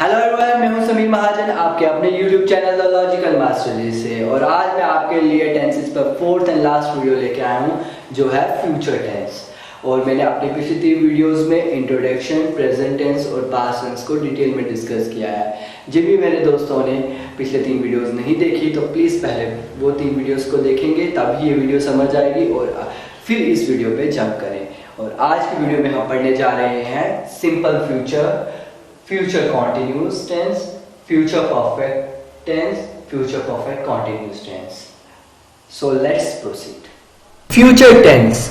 Hello everyone, मैं हूं समीर महाजन आपके अपने YouTube channel the logical master से। और आज मैं आपके लिए टेंसेस पर फोर्थ एंड लास्ट वीडियो लेके आया हूं जो है फ्यूचर टेंस। और मैंने अपने पिछले 3 वीडियोस में इंट्रोडक्शन, प्रेजेंट टेंस और पास्ट टेंस को डिटेल में डिस्कस किया है। जिन भी मेरे दोस्तों ने पिछले 3 वीडियोस नहीं देखी तो प्लीज़ पहले वो 3 वीडियोस को देखेंगे, तभी ये वीडियो समझ आएगी और फिर इस वीडियो पे जंप करें। और आज की वीडियो में हम पढ़ने जा रहे हैं simple future, future continuous tense, future perfect tense, future perfect continuous tense. So let's proceed. Future tense.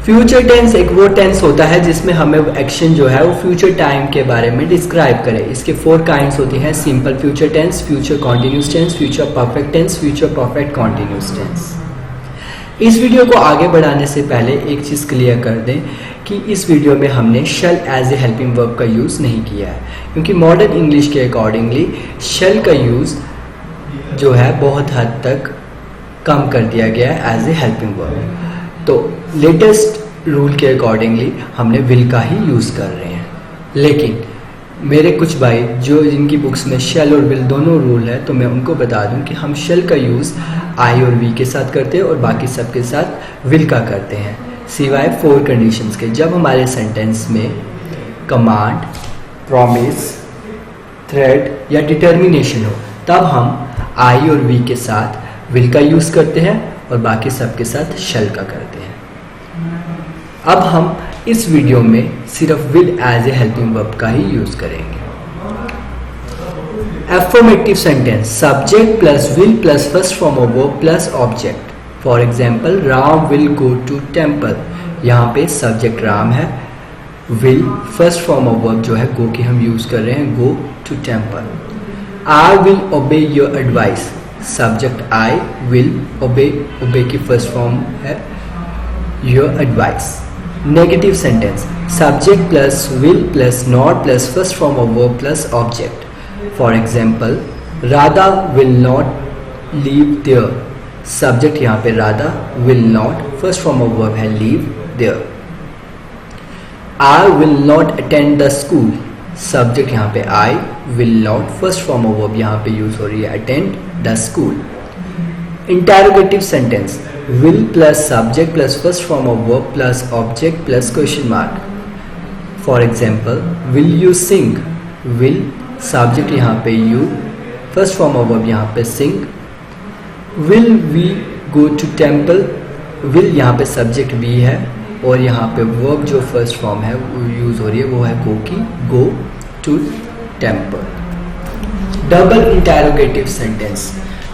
Future tense एक वो टेंस होता है जिसमें हमें एक्शन जो है वो फ्यूचर टाइम के बारे में डिस्क्राइब करे। इसके 4 काइंड्स होती हैं: simple future tense, future continuous tense, future perfect tense, future perfect continuous tense. इस वीडियो को आगे बढ़ाने से पहले एक चीज़ क्लियर कर दें कि इस वीडियो में हमने shall as a helping verb का यूज़ नहीं किया है, क्योंकि मॉडर्न इंग्लिश के अकॉर्डिंगली शेल का यूज़ जो है बहुत हद तक कम कर दिया गया है एज ए हेल्पिंग वर्ब। तो लेटेस्ट रूल के अकॉर्डिंगली हमने विल का ही यूज़ कर रहे हैं। लेकिन मेरे कुछ भाई जो जिनकी बुक्स में शेल और विल दोनों रूल है, तो मैं उनको बता दूं कि हम शेल का यूज़ आई और वी के साथ करते हैं और बाकी सब के साथ विल का करते हैं, सिवाय 4 कंडीशंस के। जब हमारे सेंटेंस में कमांड, प्रॉमिस, थ्रेट या डिटर्मिनेशन हो, तब हम आई और वी के साथ विल का यूज़ करते हैं और बाकी सब के साथ शेल का करते हैं। अब हम इस वीडियो में सिर्फ will as a helping verb का ही यूज़ करेंगे। Affirmative sentence: subject plus will plus first form of verb plus object. For example, Ram will go to temple. यहाँ पे सब्जेक्ट राम है, will first form of verb जो है गो की हम यूज़ कर रहे हैं, go to temple. I will obey your advice. Subject I, will, obey, obey की फर्स्ट फॉर्म है your advice. Negative sentence: subject plus will plus not plus first form of verb plus object. For example, Radha will not leave there. Subject यहाँ पे Radha, will not, first form of verb है leave there. I will not attend the school. Subject यहाँ पे I, will not, first form of verb यहाँ पे use हो रही है attend the school. Interrogative sentence: will plus subject plus first form of verb plus object plus question mark. For example, will you sing. Will subject यहाँ पे you, first form of verb यहाँ पे sing. Will we go to temple. Will यहाँ पे subject भी है और यहाँ पे वर्ब जो फर्स्ट फॉर्म है वो यूज हो रही है, वो है गो की, go to temple. Double interrogative sentence: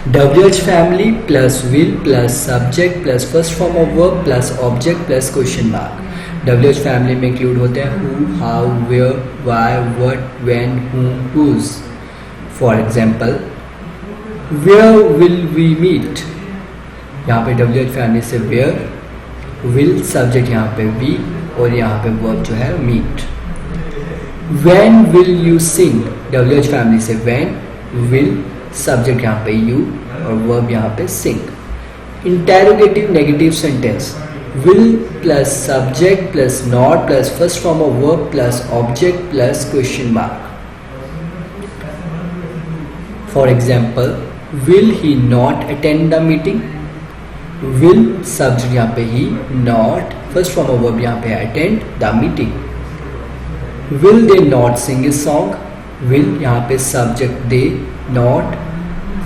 WH family plus will plus subject plus first form of verb plus object plus question mark. WH family में इंक्लूड होते हैं who, how, where, why, what, when, whom, whose। For example, where will we meet. यहाँ पे WH family से where, will subject यहाँ पे we और यहाँ पे वर्ब जो है meet. When will you sing. WH family से व्हेन, विल सब्जेक्ट यहाँ पे यू और वर्ब यहाँ पे sing. Interrogative negative sentence: will plus subject plus not plus first form of verb plus object plus question mark. For example, will he not attend the meeting. Will subject यहाँ पे he, not, first form of verb यहाँ पे attend the meeting. Will they not sing a song. Will यहाँ पे subject they, not,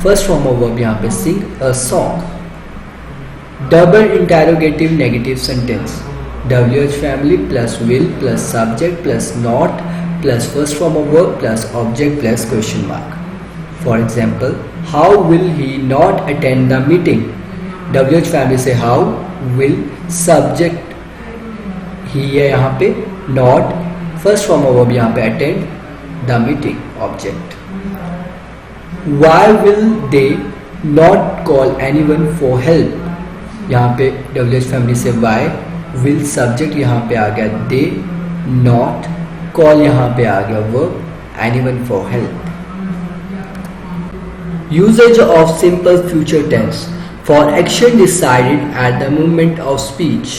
first form of verb यहाँ पे sing a song. Double interrogative negative sentence: WH family plus will plus subject plus not plus first form of verb plus object plus question mark. For example, how will he not attend the meeting. WH family से how, will, subject he है यहाँ पे, not, first form of verb यहाँ पे attend the meeting, object. Why will they not call anyone for help? यहाँ पे WH family से why, will subject यहाँ पे आ गया they, not, call यहाँ पे आ गया verb, anyone for help। Usage of simple future tense for action decided at the moment of speech.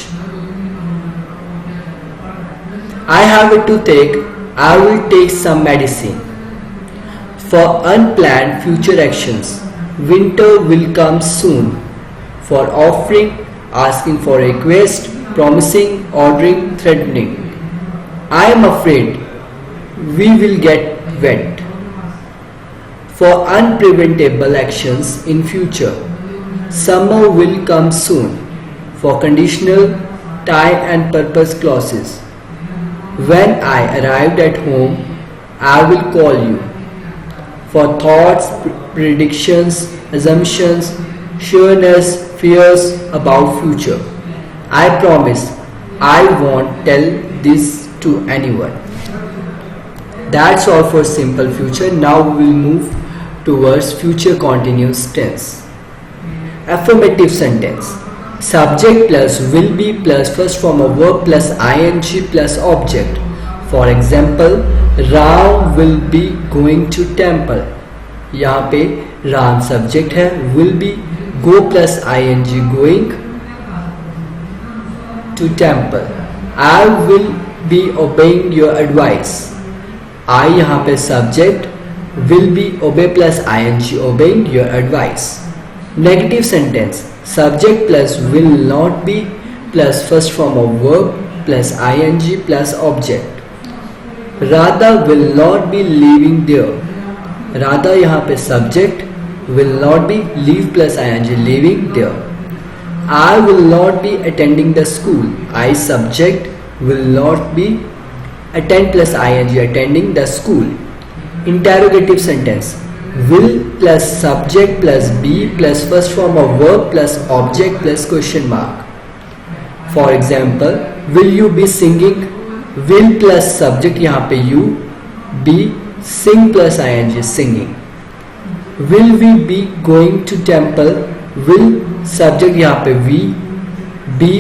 I have a toothache. I will take some medicine. For unplanned future actions, winter will come soon. For offering, asking for a request, promising, ordering, threatening. I am afraid we will get wet. For unpreventable actions in future, summer will come soon. For conditional, time and purpose clauses, when I arrived at home, I will call you. For thoughts, predictions, assumptions, sureness, fears about future, I promise I won't tell this to anyone. That's all for simple future. Now we will move towards future continuous tense. Affirmative sentence. Subject plus will be plus first form of verb plus ing plus object. For example, Ram will be going to temple. यहाँ पे Ram subject है, will be go plus ing going to temple. I will be obeying your advice. I यहाँ पे subject, will be obey plus ing obeying your advice. Negative sentence. Subject plus will not be plus first form of verb plus ing plus object. Radha will not be leaving there. Radha यहाँ पे subject, will not be leave plus ing leaving there. I will not be attending the school. I subject, will not be attend plus ing attending the school. Interrogative sentence. Will plus subject plus be plus first form of verb plus object plus question mark. For example, will you be singing? Will plus subject यहाँ पे you, be sing plus ing singing. Will we be going to temple? Will subject यहाँ पे we, be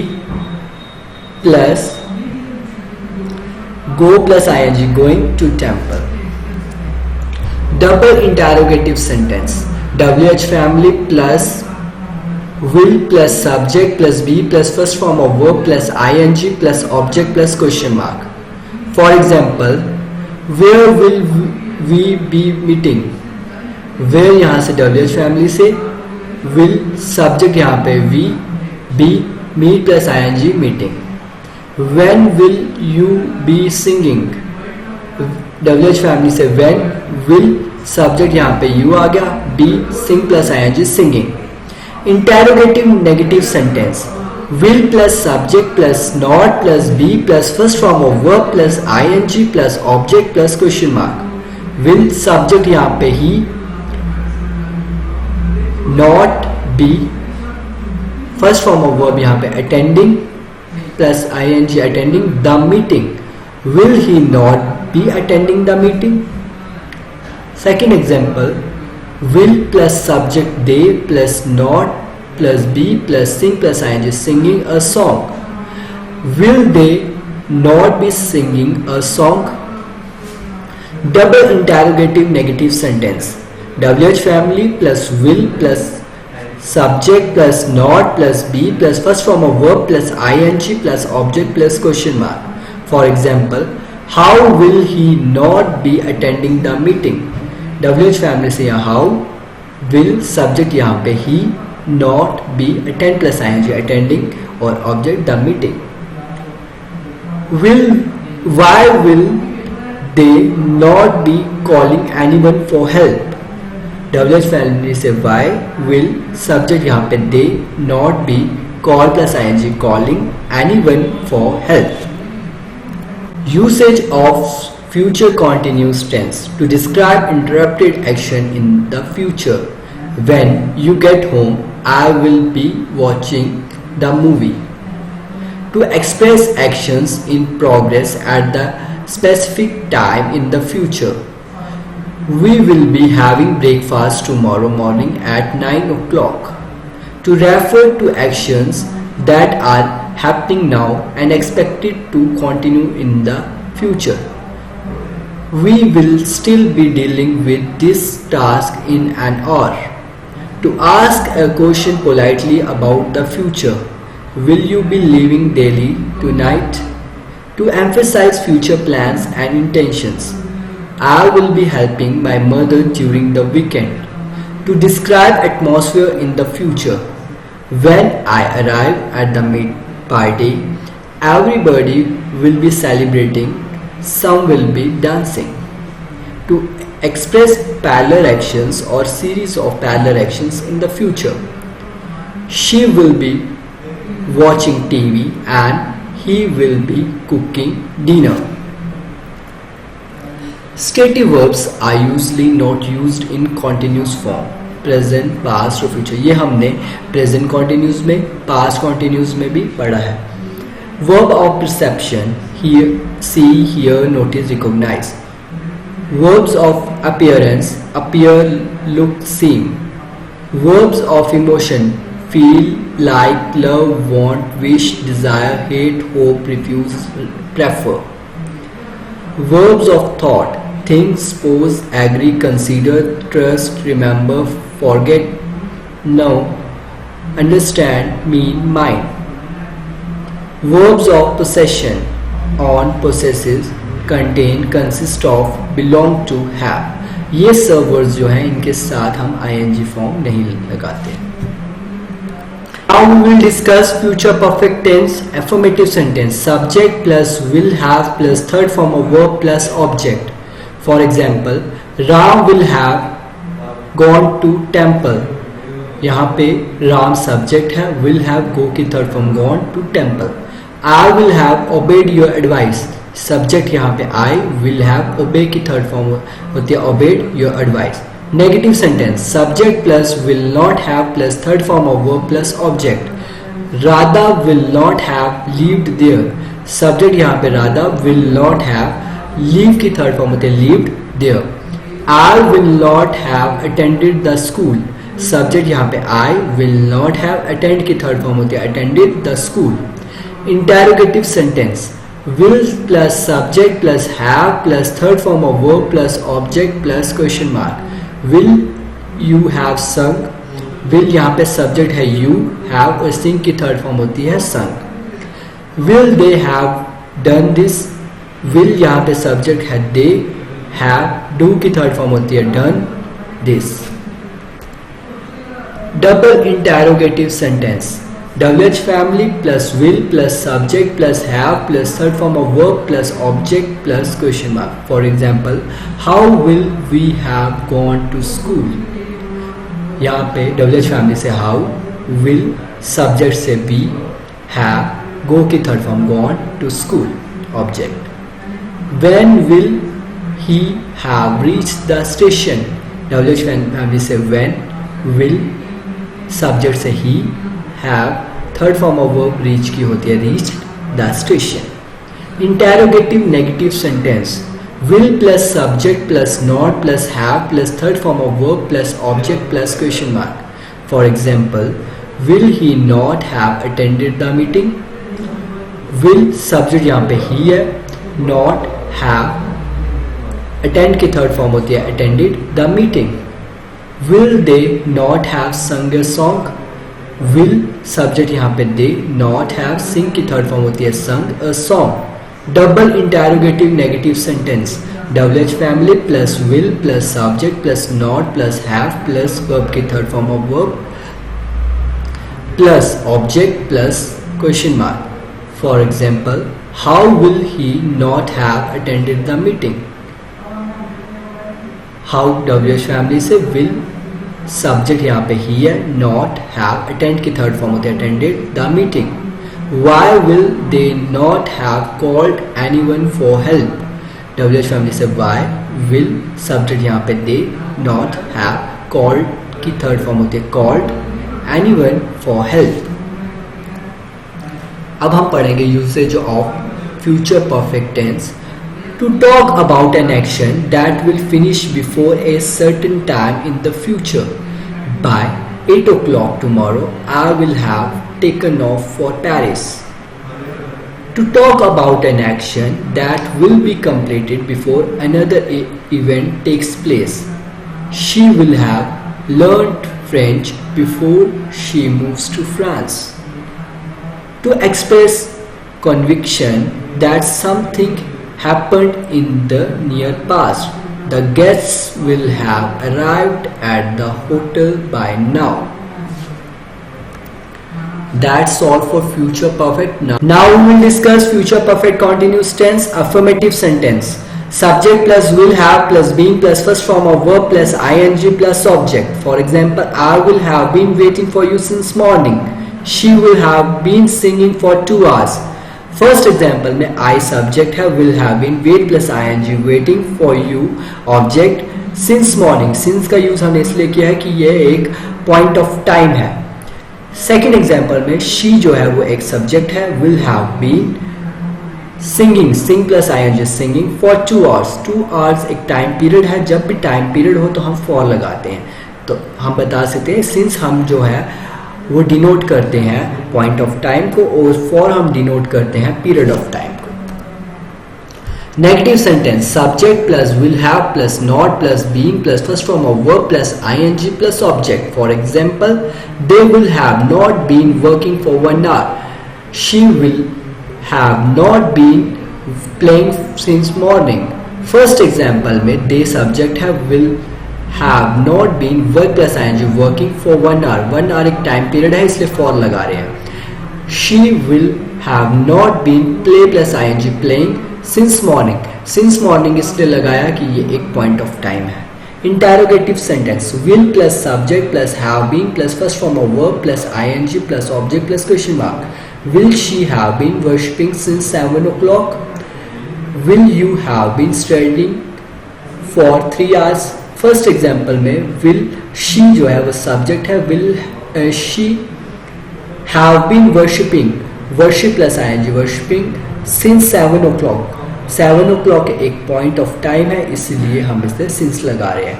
plus go plus ing going to temple. Double interrogative sentence. WH family plus will plus subject plus be plus first form of verb plus ing plus object plus question mark. For example, where will we be meeting? Where यहाँ से WH family से, will subject यहाँ पे we, be meet plus ing meeting. When will you be singing? WH family से when, will subject यहाँ पे you आ गया, be sing plus ing singing. Interrogative negative sentence. Will plus subject plus not plus be plus first form of verb plus ing plus object plus question mark. Will subject यहाँ पे he, not be first form of verb यहाँ पे attending plus ing attending the meeting. Will he not be attending the meeting? Second example, will plus subject they plus not plus be plus sing plus ing singing a song. Will they not be singing a song? Double interrogative negative sentence. WH family plus will plus subject plus not plus be plus first form of verb plus ing plus object plus question mark. For example, how will he not be attending the meeting? WH family से यहाँ how, will subject यहाँ पे he, not be attend plus ing attending और object the meeting. Will why will they not be calling anyone for help? WH family से why, will subject यहाँ पे they, not be call plus ing calling anyone for help. Usage of future continuous tense to describe interrupted action in the future. When you get home, I will be watching the movie. To express actions in progress at the specific time in the future. We will be having breakfast tomorrow morning at 9 o'clock. To refer to actions that are happening now and expected to continue in the future. We will still be dealing with this task in an hour. To ask a question politely about the future. Will you be leaving Delhi tonight? To emphasize future plans and intentions. I will be helping my mother during the weekend. To describe atmosphere in the future. When I arrive at the meet party, everybody will be celebrating, some will be dancing. To express parallel actions or series of parallel actions in the future. She will be watching TV and he will be cooking dinner. Stative verbs are usually not used in continuous form. Present, past और future. ये हमने present continuous में, past continuous में भी पढ़ा है. Verb of perception: hear, see, hear, notice, recognize. Verbs of appearance: appear, look, seem. Verbs of emotion: feel, like, love, want, wish, desire, hate, hope, refuse, prefer. Verbs of thought: think, suppose, agree, consider, trust, remember, forget, know, understand, mean, mind. Verbs of possession: own, possesses, contain, consist of, belong to, have. ये सब words जो हैं इनके साथ हम ing form नहीं लगाते. Now we will discuss future perfect tense affirmative sentence. Subject plus will have plus third form of verb plus object. For example, Ram will have gone to temple. यहाँ पे Ram subject है, will have go की third form gone to temple. I will have obeyed your advice. Subject यहाँ पे I will have obey की third form होती है obeyed your advice. Negative sentence: subject plus will not have plus third form of verb plus object. Radha will not have lived there. Subject यहाँ पे Radha will not have, leave की third form होती है lived there. I will not have attended the school. Subject यहाँ पे I will not have attend की third form होती है attended the school. Interrogative sentence: will plus subject plus have plus third form of verb plus object plus question mark. Will you have sung? Will यहाँ पे subject है you, have और sing की third form होती है sung. Will they have done this? Will यहाँ पे subject है they, have, do की third form होती है done this. Double interrogative sentence: WH family plus will plus subject plus have plus third form of verb plus object plus question mark. For example, how will we have gone to school? यहाँ पे WH family से how, will, subject से be, have, go की third form gone to school, object. When will he have reached the station? WH family से when, will, subject से he, have, third form of verb reach की होती है reached the station. Interrogative negative sentence: will plus subject plus not plus have plus third form of verb plus object plus question mark. For example, will he not have attended the meeting? Will subject यहाँ पे he है, not have, attend की third form होती है attended the meeting. Will they not have sung a song? Will subject यहाँ पे they, not have, sing की third form होती है sung a song. Double interrogative negative sentence: WH family plus will plus subject plus not plus have plus verb की third form of verb plus object plus question mark. For example, how will he not have attended the meeting? How WH family से will, subject यहाँ पे he है, not have, attend की third form होती है attended the meeting. Why will they not have called anyone for help? WH family से why, will, subject यहाँ पे they, not have, called की third form होती है called, anyone for help. अब हम पढ़ेंगे usage of future perfect tense. To talk about an action that will finish before a certain time in the future. By 8 o'clock tomorrow, I will have taken off for Paris. To talk about an action that will be completed before another event takes place. She will have learnt French before she moves to France. To express conviction that something happened in the near past. The guests will have arrived at the hotel by now. That's all for future perfect. Now we will discuss future perfect continuous tense affirmative sentence. Subject plus will have plus being plus first form of verb plus ing plus object. For example, I will have been waiting for you since morning. She will have been singing for 2 hours. First example में I subject है, will have been, wait plus ING waiting for you object since morning. Since का use हमने इसलिए किया है कि ये एक पॉइंट ऑफ टाइम है. सेकेंड एग्जाम्पल में शी जो है वो एक सब्जेक्ट है, will have been singing, sing plus ING singing for 2 hours. 2 hours एक टाइम पीरियड है. जब भी टाइम पीरियड हो तो हम फॉर लगाते हैं. तो हम बता सकते हैं सिंस हम जो है वो डिनोट करते हैं पॉइंट ऑफ टाइम को और फॉर हम डिनोट करते हैं पीरियड ऑफ टाइम को. Negative sentence subject plus will have plus not plus being plus first form of verb plus ING plus object. For example, they will have not been working for 1 hour. She will have not been playing since morning. First example में they subject है, will have not been verb plus ING working for 1 hour. 1 hour एक time period है इसलिए for लगा रहे हैं. She will have not been play plus ING playing since morning. Since morning इसलिए लगाया कि ये एक पॉइंट ऑफ टाइम है. Interrogative sentence will plus subject plus have been plus first form of verb plus ING plus object plus question mark. Will she have been worshipping since 7 o'clock? Will you have been studying for 3 hours? First example में will she जो है वो subject है, will she have been worshipping, worship plus ING worshipping since 7 o'clock. 7 o'clock एक point of time है इसलिए हम इससे सिंस लगा रहे हैं.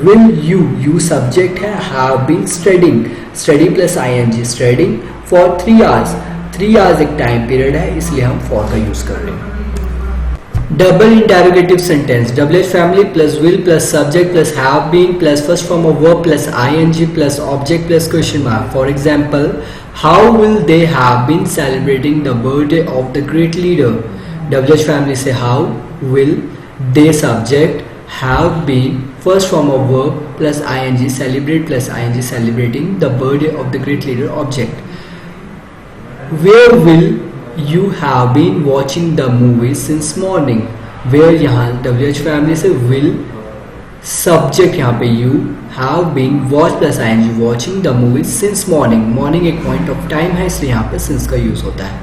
विल यू सब्जेक्ट है, have been studying, study plus ING studying for 3 hours. 3 hours एक टाइम पीरियड है इसलिए हम फॉर का यूज कर रहे हैं. Double interrogative sentence WH family plus will plus subject plus have been plus first form of verb plus ING plus object plus question mark. For example, how will they have been celebrating the birthday of the great leader. WH family से how, will, they subject, have been first form of verb plus ING celebrate plus ING celebrating the birthday of the great leader object. Where will you have been watching the movie since morning. where यहाँ WH family से will, subject यहाँ पे you, have been watch plus ing watching the movie since morning. morning एक point of time है इसलिए यहाँ पे since का यूज होता है.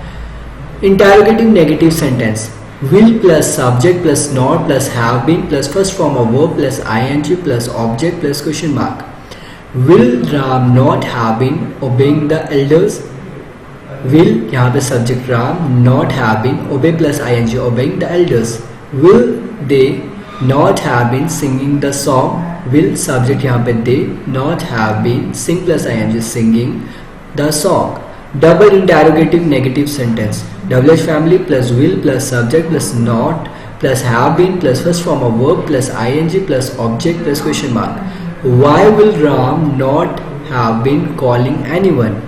Interrogative negative sentence will plus subject plus not plus have been plus first form of verb plus ing plus object plus question mark. will Ram not have been obeying the elders. will यहाँ पे subject Ram, not have been, obey plus ing obeying the elders. will they not have been singing the song. will subject यहाँ पे they, not have been, sing plus ing singing the song. Double interrogative negative sentence WH family plus will plus subject plus not plus have been plus first form of verb plus ing plus object plus question mark. why will Ram not have been calling anyone.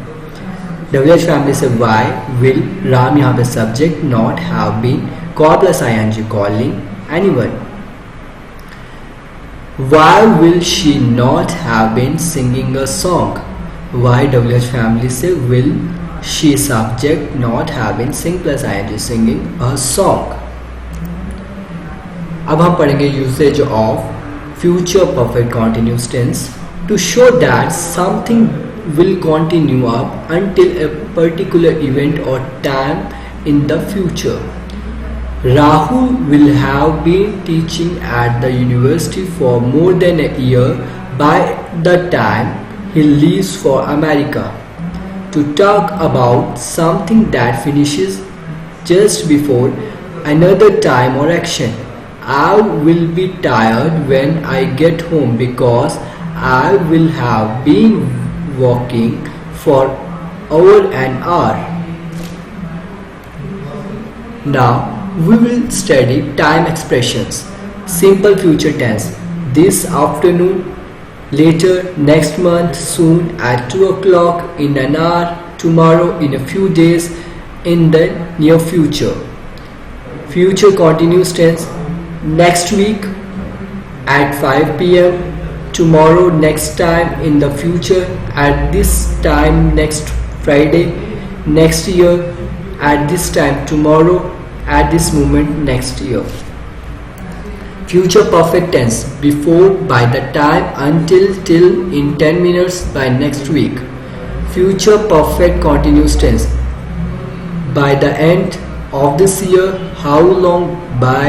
WH family से why, will, Ram यहाँ पे subject, not, have been, call plus ing calling anyone. why will she not have been singing a song. why WH family से will, she subject, not have been, sing plus ing singing a song. अब हम पढ़ेंगे usage of future perfect continuous tense to show that something will continue up until a particular event or time in the future. Rahul will have been teaching at the university for more than a year by the time he leaves for America. To talk about something that finishes just before another time or action. I will be tired when I get home because I will have been walking for over an hour. Now we will study time expressions. Simple future tense: this afternoon, later, next month, soon, at 2 o'clock, in an hour, tomorrow, in a few days, in the near future. Future continuous tense: next week, at 5 p.m. tomorrow, next time, in the future, at this time, next Friday, next year, at this time, tomorrow, at this moment, next year. Future perfect tense: before, by the time, until, till, in 10 minutes, by next week. Future perfect continuous tense: by the end of this year, how long, by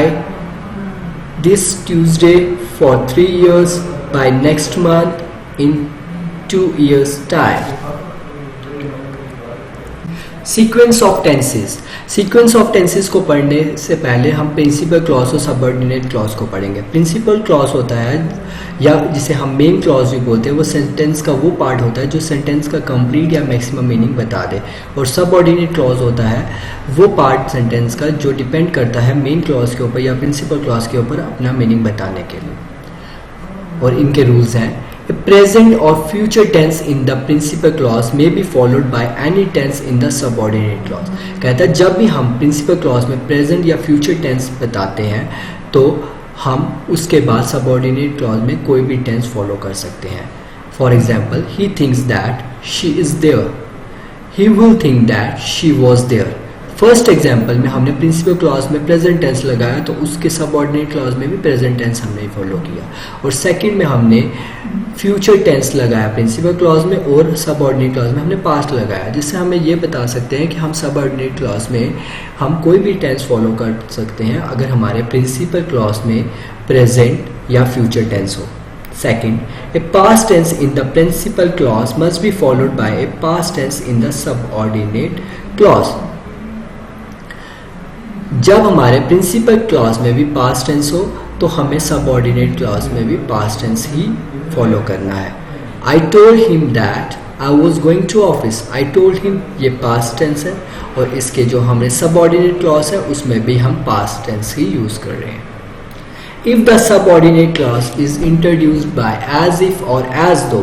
this Tuesday, for 3 years, by next month, in 2 years time. Sequence of tenses. Sequence of tenses को पढ़ने से पहले हम principal clause और subordinate clause को पढ़ेंगे। Principal clause होता है, या जिसे हम मेन क्लॉज भी बोलते हैं, वो सेंटेंस का वो पार्ट होता है जो सेंटेंस का कंप्लीट या मैक्सिमम मीनिंग बता दे। और सबऑर्डिनेट क्लॉज होता है वो पार्ट सेंटेंस का जो डिपेंड करता है मेन क्लॉज के ऊपर या प्रिंसिपल क्लॉज के ऊपर अपना मीनिंग बताने के लिए। और इनके रूल्स हैं: present or future tense in the principal clause may be followed by any tense in the subordinate clause। कहता है जब भी हम principal clause में present या future tense बताते हैं तो हम उसके बाद subordinate clause में कोई भी tense follow कर सकते हैं। For example, he thinks that she is there, he will think that she was there। First example में हमने प्रिंसिपल क्लॉज में प्रेजेंट टेंस लगाया तो उसके सबऑर्डिनेट क्लॉज में भी प्रेजेंट टेंस हमने फॉलो किया। और सेकंड में हमने फ्यूचर टेंस लगाया प्रिंसिपल क्लॉज में और सबऑर्डिनेट क्लॉज में हमने पास्ट लगाया, जिससे हमें ये बता सकते हैं कि हम सबऑर्डिनेट क्लॉज में हम कोई भी टेंस फॉलो कर सकते हैं अगर हमारे प्रिंसिपल क्लॉज में प्रेजेंट या फ्यूचर टेंस हो। Second, a past tense in the principal clause must be followed by a past tense in the subordinate clause। जब हमारे प्रिंसिपल क्लॉज में भी पास्ट टेंस हो तो हमें सबऑर्डिनेट क्लॉज में भी पास्ट टेंस ही फॉलो करना है। I told him that I was going to office. I told him ये पास्ट टेंस है और इसके जो हमें सबऑर्डिनेट क्लॉज है उसमें भी हम पास्ट टेंस ही यूज कर रहे हैं। If the subordinate clause is introduced by as if और as though,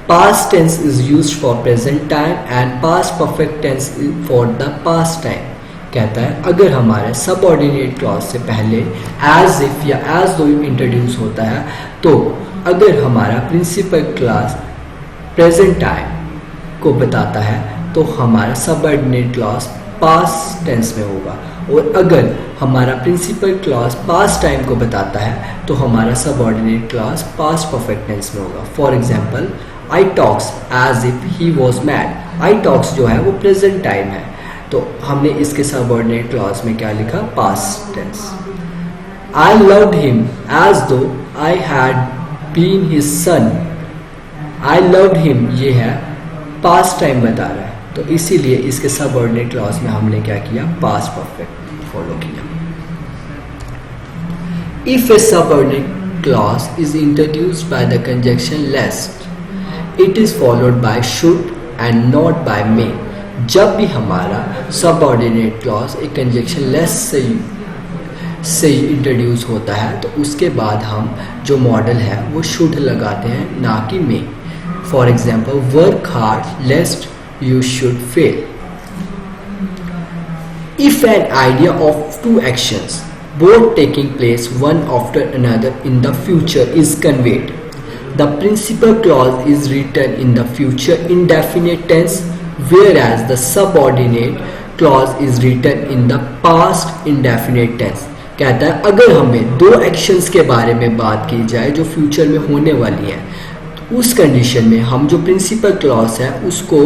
past tense is used for present time and past perfect tense for the past time. कहता है अगर हमारे सबऑर्डिनेट क्लॉज से पहले एज इफ या एज दो इंट्रोड्यूस होता है तो अगर हमारा प्रिंसिपल क्लॉज प्रेजेंट टाइम को बताता है तो हमारा सबऑर्डिनेट क्लॉज पास्ट टेंस में होगा, और अगर हमारा प्रिंसिपल क्लॉज पास्ट टाइम को बताता है तो हमारा subordinate clause past perfect tense में होगा। For example, I talks as if he was mad. I talks जो है वो प्रेजेंट टाइम है तो हमने इसके सबऑर्डिनेट क्लॉज में क्या लिखा, past tense. I loved him as though I had been his son. I loved him ये है पास्ट टाइम बता रहा है तो इसीलिए इसके सबऑर्डिनेट क्लॉज में हमने क्या किया, पास्ट परफेक्ट फॉलो किया। If a subordinate clause is introduced by the conjunction lest, it is followed by should and not by may. जब भी हमारा सबऑर्डिनेट क्लॉज एक कंजंक्शन लेस से इंट्रोड्यूस होता है तो उसके बाद हम जो मॉडल है वो शुड लगाते हैं ना कि may. For example, work hard lest you should fail। If an idea of two actions both taking place one after another in the future is conveyed, the principal clause is written in the future indefinite tense, whereas the subordinate clause is written in the past indefinite tense। कहता है अगर हमें दो actions के बारे में बात की जाए जो फ्यूचर में होने वाली है, उस कंडीशन में हम जो प्रिंसिपल क्लॉज है उसको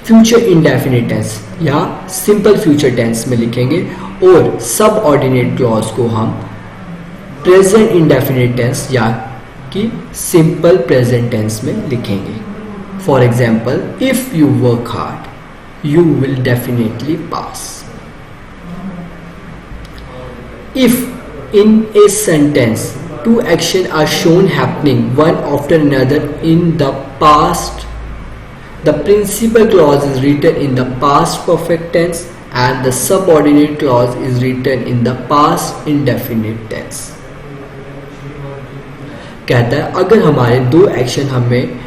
फ्यूचर इंडेफिनिट टेंस या सिंपल फ्यूचर टेंस में लिखेंगे और सब ऑर्डिनेट क्लॉज को हम प्रेजेंट इंडेफिनिट टेंस या कि सिंपल प्रेजेंट टेंस में लिखेंगे। For example, if you work hard you will definitely pass. If in a sentence two actions are shown happening one after another in the past, the principal clause is written in the past perfect tense and the subordinate clause is written in the past indefinite tense। कहता है अगर हमारे दो action हमें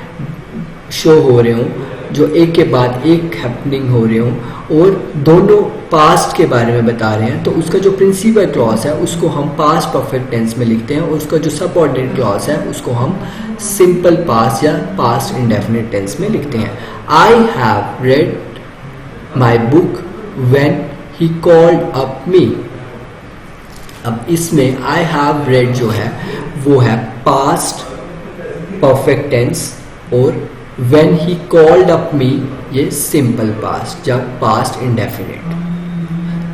show हो रहे हो जो एक के बाद एक हैपनिंग हो रहे हों और दोनों पास्ट के बारे में बता रहे हैं, तो उसका जो प्रिंसिपल क्लॉज है उसको हम पास्ट परफेक्ट टेंस में लिखते हैं और उसका जो सबऑर्डिनेट क्लॉज है उसको हम सिंपल पास्ट या पास्ट इंडेफिनिट टेंस में लिखते हैं। I have read my book when he called up me. अब इसमें आई हैव रेड जो है वो है पास्ट परफेक्ट टेंस और when he called up me ये simple past या past indefinite.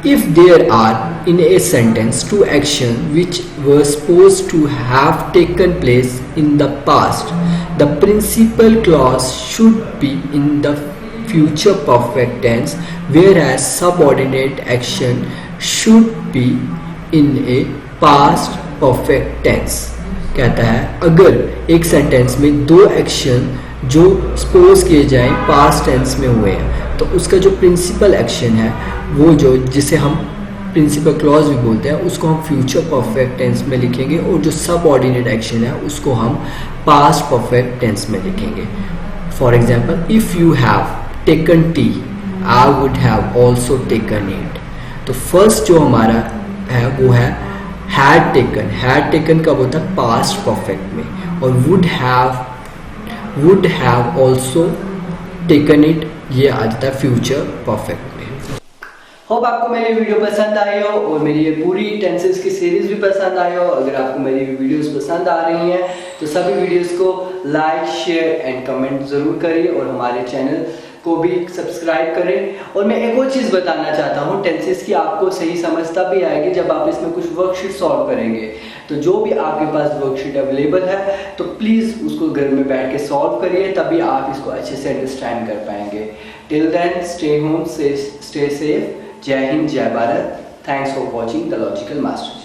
If there are in a sentence two actions which were supposed to have taken place in the past, the principal clause should be in the future perfect tense, whereas subordinate action should be in a past perfect tense. कहता है अगर एक sentence में दो action जो suppose किए जाएं past tense में हुए हैं, तो उसका जो प्रिंसिपल एक्शन है वो जो जिसे हम प्रिंसिपल क्लॉज भी बोलते हैं उसको हम फ्यूचर परफेक्ट टेंस में लिखेंगे और जो सबऑर्डिनेट एक्शन है उसको हम पास्ट परफेक्ट टेंस में लिखेंगे। For example, if you have taken T I would have also taken it. तो फर्स्ट जो हमारा है वो है हैड टेकन। हैड टेकन कब होता है? पास्ट परफेक्ट में। और would have also taken it ये आ जाता है फ्यूचर परफेक्ट में। होप आपको मेरी वीडियो पसंद आई हो और मेरी ये पूरी टेंसेस की सीरीज भी पसंद आई हो। अगर आपको मेरी वीडियोस पसंद आ रही हैं तो सभी वीडियोस को लाइक, शेयर एंड कमेंट ज़रूर करिए और हमारे चैनल को भी सब्सक्राइब करें। और मैं एक और चीज़ बताना चाहता हूँ, टेंसेस की आपको सही समझ तब भी आएगी जब आप इसमें कुछ वर्कशीट सॉल्व करेंगे। तो जो भी आपके पास वर्कशीट अवेलेबल है तो प्लीज़ उसको घर में बैठ के सॉल्व करिए, तभी आप इसको अच्छे से अंडरस्टैंड कर पाएंगे। Till then stay home, stay safe. जय हिंद, जय Bharat. Thanks for watching the logical master.